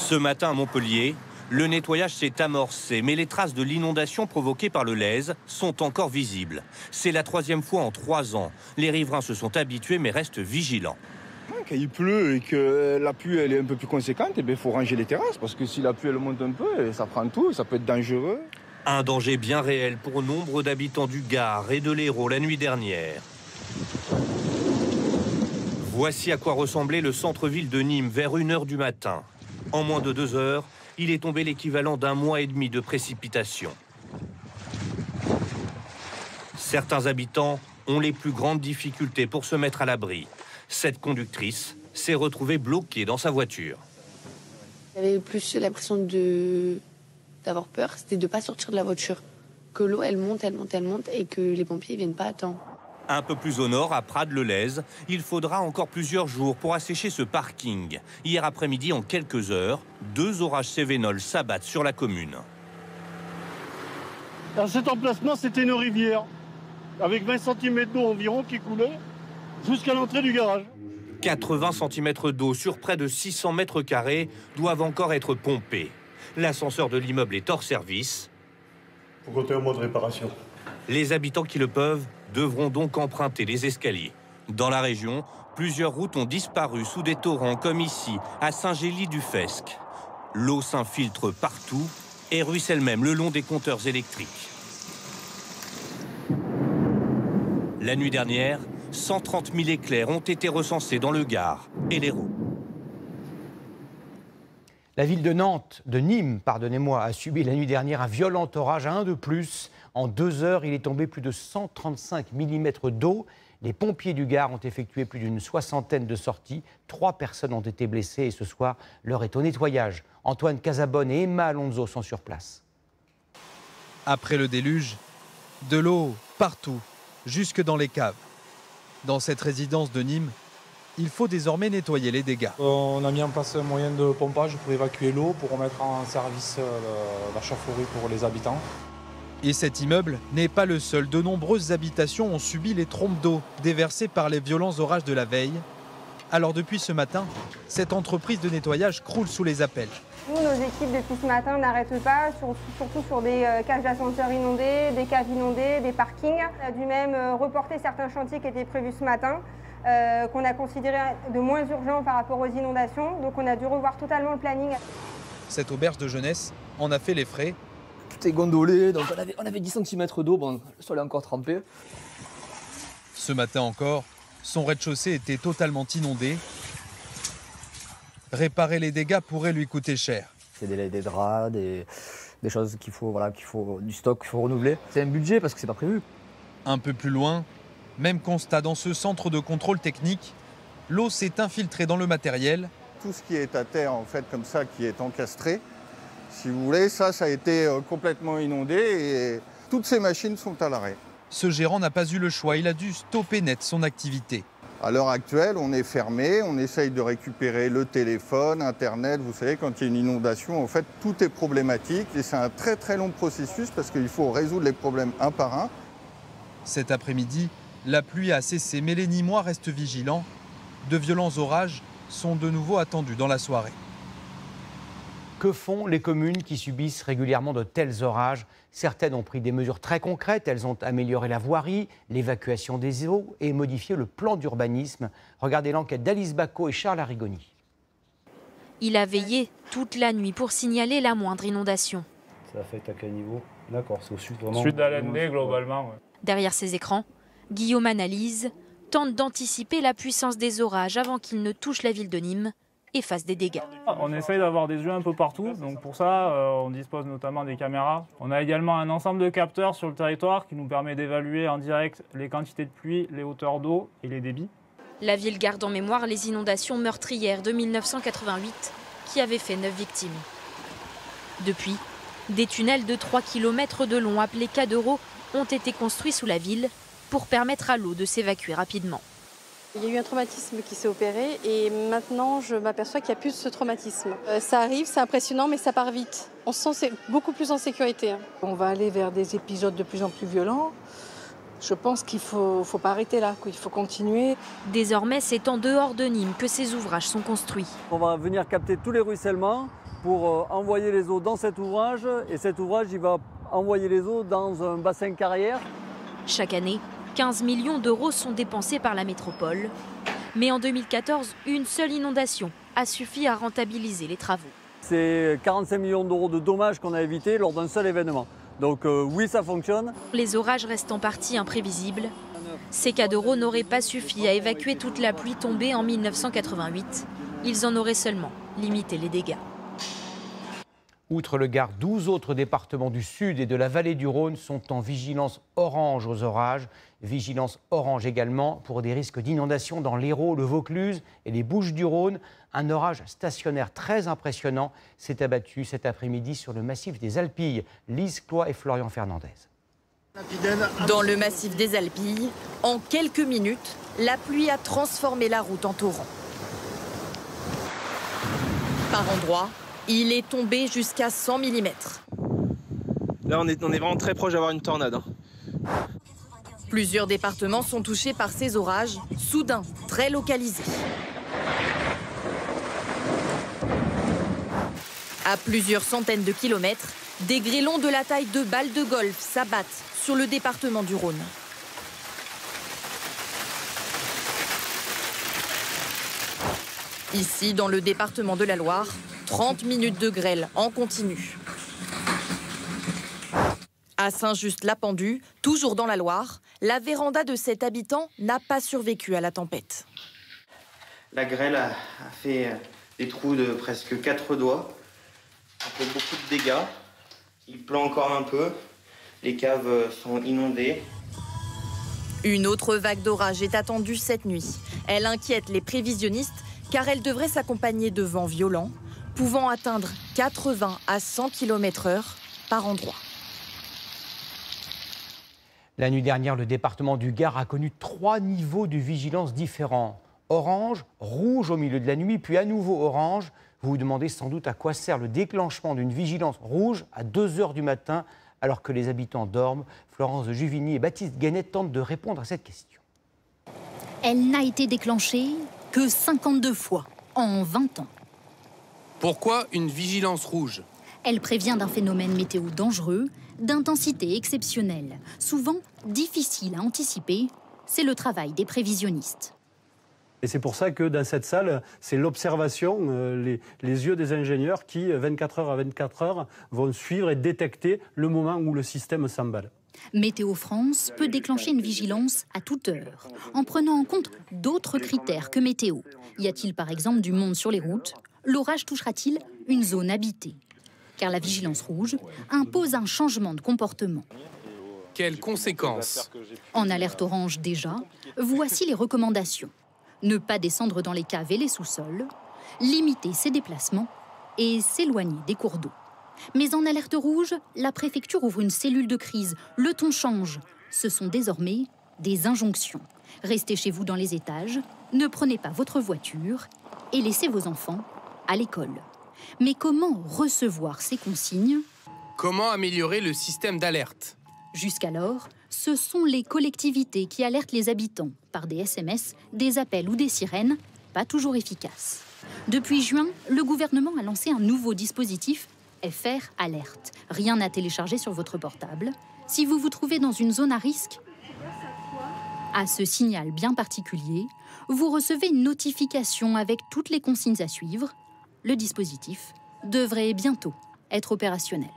Ce matin à Montpellier, le nettoyage s'est amorcé, mais les traces de l'inondation provoquée par le Lèze sont encore visibles. C'est la 3e fois en 3 ans. Les riverains se sont habitués mais restent vigilants. Quand il pleut et que la pluie elle est un peu plus conséquente, il faut ranger les terrasses parce que si la pluie elle monte un peu, ça prend tout et ça peut être dangereux. Un danger bien réel pour nombre d'habitants du Gard et de l'Hérault la nuit dernière. Voici à quoi ressemblait le centre-ville de Nîmes vers 1h du matin. En moins de 2 heures, il est tombé l'équivalent d'1 mois et demi de précipitations. Certains habitants ont les plus grandes difficultés pour se mettre à l'abri. Cette conductrice s'est retrouvée bloquée dans sa voiture. J'avais plus l'impression d'avoir peur, c'était de ne pas sortir de la voiture. Que l'eau, elle monte et que les pompiers ne viennent pas à temps. Un peu plus au nord, à Prades-le-Lez, il faudra encore plusieurs jours pour assécher ce parking. Hier après-midi, en quelques heures, 2 orages cévenols s'abattent sur la commune. Alors cet emplacement, c'était une rivière, avec 20 cm d'eau environ qui coulait jusqu'à l'entrée du garage. 80 cm d'eau sur près de 600 mètres carrés doivent encore être pompés. L'ascenseur de l'immeuble est hors service. Pour compter un mois de réparation. Les habitants qui le peuvent devront donc emprunter les escaliers. Dans la région, plusieurs routes ont disparu sous des torrents comme ici, à Saint-Gély-du-Fesque. L'eau s'infiltre partout et ruisselle même le long des compteurs électriques. La nuit dernière, 130 000 éclairs ont été recensés dans le Gard et l'Hérault. La ville de Nîmes, pardonnez-moi, a subi la nuit dernière un violent orage à 1 de plus. En 2 heures, il est tombé plus de 135 mm d'eau. Les pompiers du Gard ont effectué plus d'une 60aine de sorties. 3 personnes ont été blessées et ce soir, l'heure est au nettoyage. Antoine Casabonne et Emma Alonso sont sur place. Après le déluge, de l'eau partout, jusque dans les caves. Dans cette résidence de Nîmes, il faut désormais nettoyer les dégâts. On a mis en place un moyen de pompage pour évacuer l'eau, pour remettre en service la chaufferie pour les habitants. Et cet immeuble n'est pas le seul. De nombreuses habitations ont subi les trompes d'eau déversées par les violents orages de la veille. Alors depuis ce matin, cette entreprise de nettoyage croule sous les appels. Nous, nos équipes, depuis ce matin, n'arrêtent pas, surtout sur des cages d'ascenseurs inondées, des caves inondées, des parkings. On a dû même reporter certains chantiers qui étaient prévus ce matin, qu'on a considéré de moins urgents par rapport aux inondations. Donc on a dû revoir totalement le planning. Cette auberge de jeunesse en a fait les frais. Tout est gondolé, donc on avait 10 cm d'eau, bon, le sol est encore trempé. Ce matin encore, son rez-de-chaussée était totalement inondé. Réparer les dégâts pourrait lui coûter cher. C'est des draps, des choses du stock qu'il faut renouveler. C'est un budget parce que c'est pas prévu. Un peu plus loin, même constat dans ce centre de contrôle technique, l'eau s'est infiltrée dans le matériel. Tout ce qui est à terre, en fait, comme ça, qui est encastré, si vous voulez, ça a été complètement inondé et toutes ces machines sont à l'arrêt. Ce gérant n'a pas eu le choix, il a dû stopper net son activité. À l'heure actuelle, on est fermé, on essaye de récupérer le téléphone, Internet. Vous savez, quand il y a une inondation, en fait, tout est problématique et c'est un très très long processus parce qu'il faut résoudre les problèmes un par un. Cet après-midi, la pluie a cessé, mais les Nîmois restent vigilants. De violents orages sont de nouveau attendus dans la soirée. Que font les communes qui subissent régulièrement de tels orages? Certaines ont pris des mesures très concrètes. Elles ont amélioré la voirie, l'évacuation des eaux et modifié le plan d'urbanisme. Regardez l'enquête d'Alice Bacot et Charles Arrigoni. Il a veillé toute la nuit pour signaler la moindre inondation. Ça affecte à quel niveau? D'accord, c'est au sud vraiment. Sud d'Alendé globalement. Ouais. Derrière ses écrans, Guillaume analyse, tente d'anticiper la puissance des orages avant qu'ils ne touchent la ville de Nîmes et fassent des dégâts. On essaye d'avoir des yeux un peu partout, donc pour ça on dispose notamment des caméras. On a également un ensemble de capteurs sur le territoire qui nous permet d'évaluer en direct les quantités de pluie, les hauteurs d'eau et les débits. La ville garde en mémoire les inondations meurtrières de 1988 qui avaient fait 9 victimes. Depuis, des tunnels de 3 km de long appelés cadereaux ont été construits sous la ville pour permettre à l'eau de s'évacuer rapidement. Il y a eu un traumatisme qui s'est opéré et maintenant je m'aperçois qu'il n'y a plus ce traumatisme. Ça arrive, c'est impressionnant mais ça part vite. On se sent beaucoup plus en sécurité. On va aller vers des épisodes de plus en plus violents. Je pense qu'il ne faut pas arrêter là, il faut continuer. Désormais, c'est en dehors de Nîmes que ces ouvrages sont construits. On va venir capter tous les ruissellements pour envoyer les eaux dans cet ouvrage et cet ouvrage il va envoyer les eaux dans un bassin carrière. Chaque année, 15 millions d'euros sont dépensés par la métropole. Mais en 2014, une seule inondation a suffi à rentabiliser les travaux. C'est 45 millions d'euros de dommages qu'on a évités lors d'un seul événement. Donc oui, ça fonctionne. Les orages restent en partie imprévisibles. Ces cas d'euros n'auraient pas suffi à évacuer toute la pluie tombée en 1988. Ils en auraient seulement limité les dégâts. Outre le Gard, 12 autres départements du sud et de la vallée du Rhône sont en vigilance orange aux orages. Vigilance orange également pour des risques d'inondation dans l'Hérault, le Vaucluse et les Bouches-du-Rhône. Un orage stationnaire très impressionnant s'est abattu cet après-midi sur le massif des Alpilles. Lise Cloy et Florian Fernandez. Dans le massif des Alpilles, en quelques minutes, la pluie a transformé la route en torrent. Par endroits, il est tombé jusqu'à 100 mm. Là, on est vraiment très proche d'avoir une tornade. Plusieurs départements sont touchés par ces orages, soudains, très localisés. À plusieurs centaines de kilomètres, des grêlons de la taille de balles de golf s'abattent sur le département du Rhône. Ici, dans le département de la Loire, 30 minutes de grêle en continu. À Saint-Just-la-Pendue, toujours dans la Loire, la véranda de cet habitant n'a pas survécu à la tempête. La grêle a fait des trous de presque 4 doigts. Ça fait beaucoup de dégâts. Il pleut encore un peu. Les caves sont inondées. Une autre vague d'orage est attendue cette nuit. Elle inquiète les prévisionnistes car elle devrait s'accompagner de vents violents, pouvant atteindre 80 à 100 km/h par endroit. La nuit dernière, le département du Gard a connu 3 niveaux de vigilance différents. Orange, rouge au milieu de la nuit, puis à nouveau orange. Vous vous demandez sans doute à quoi sert le déclenchement d'une vigilance rouge à 2 h du matin, alors que les habitants dorment. Florence de Juvigny et Baptiste Guénet tentent de répondre à cette question. Elle n'a été déclenchée que 52 fois en 20 ans. Pourquoi une vigilance rouge? Elle prévient d'un phénomène météo dangereux, d'intensité exceptionnelle, souvent difficile à anticiper. C'est le travail des prévisionnistes. Et c'est pour ça que dans cette salle, c'est l'observation, les yeux des ingénieurs qui, 24 heures à 24 heures, vont suivre et détecter le moment où le système s'emballe. Météo France peut déclencher une vigilance à toute heure, en prenant en compte d'autres critères que météo. Y a-t-il par exemple du monde sur les routes? L'orage touchera-t-il une zone habitée? Car la vigilance rouge impose un changement de comportement. Quelles conséquences? En alerte orange déjà, voici les recommandations. Ne pas descendre dans les caves et les sous-sols, limiter ses déplacements et s'éloigner des cours d'eau. Mais en alerte rouge, la préfecture ouvre une cellule de crise. Le ton change. Ce sont désormais des injonctions. Restez chez vous dans les étages, ne prenez pas votre voiture et laissez vos enfants à l'école. Mais comment recevoir ces consignes? Comment améliorer le système d'alerte? Jusqu'alors, ce sont les collectivités qui alertent les habitants par des SMS, des appels ou des sirènes, pas toujours efficaces. Depuis juin, le gouvernement a lancé un nouveau dispositif, FR Alerte. Rien à télécharger sur votre portable. Si vous vous trouvez dans une zone à risque, à ce signal bien particulier, vous recevez une notification avec toutes les consignes à suivre. Le dispositif devrait bientôt être opérationnel.